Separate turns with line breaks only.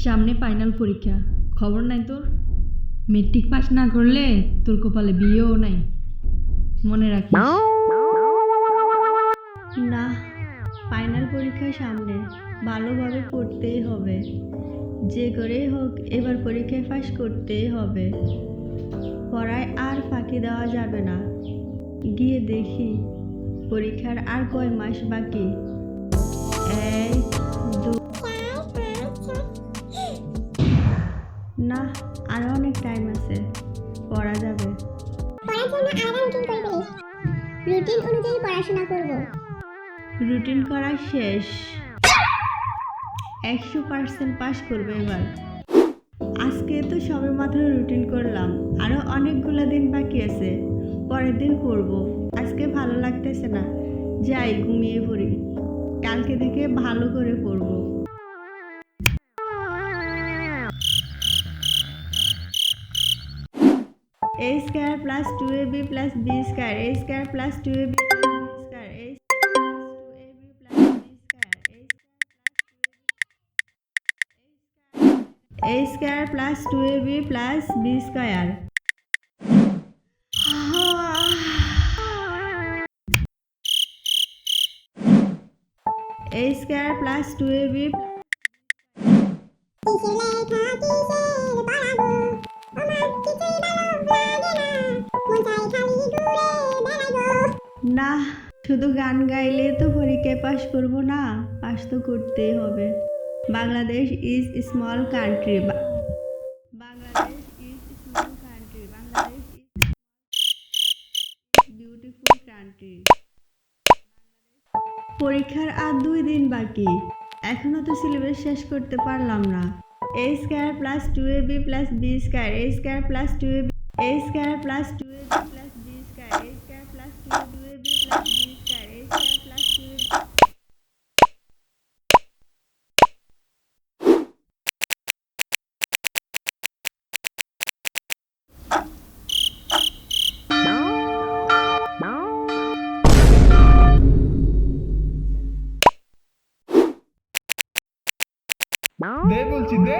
সামনে ফাইনাল পরীক্ষা, খবর নাই তোর? মেট্রিক পাস না করলে তোর কপালে বিয়েও নাই, মনে রাখিস।
না, ফাইনাল পরীক্ষা সামনে, ভালোভাবে পড়তেই হবে। যে করেই হোক এবার পরীক্ষায় পাস করতেই হবে। পড়ায় আর ফাঁকি দেওয়া যাবে না। গিয়ে দেখি পরীক্ষার আর কয় মাস বাকি। এক, দুই, না, আরো অনেক টাইম আছে, পড়া যাবে।
পড়ার জন্য আলাদা রুটিন করে ফেলিস। রুটিন অনুযায়ী পড়াশোনা করব।
রুটিন করা শেষ, 100% পাস করবে এবার। আজকে তো সবে মাত্র রুটিন করলাম, আরো অনেকগুলো দিন বাকি আছে, পরের দিন করব। আজকে ভালো লাগতেছে না, যাই ঘুমিয়ে পড়ি, কালকে থেকে ভালো করে পড়ব। a square plus 2ab plus b square, a square plus 2ab a square plus 2ab plus b square. a square plus 2ab
কিসের লেখা কিসের পড়াবো, আমার কিছুই ভালো লাগে না, মন চাই খালি ঘুরে বেড়াবো।
না, শুধু গান গাইলে তো পরীক্ষায় পাশ করব না, পাশ তো করতেই হবে। Bangladesh is small country, Bangladesh is small country, Bangladesh is beautiful country. পরীক্ষার আর 2 দিন বাকি, এখনো তো সিলেবাস শেষ করতে পারলাম না। a square plus 2ab plus b square, a square plus 2ab, a square plus 2ab plus b square, a square plus 2ab plus b square, a square plus 2ab।
দে বলছি দে।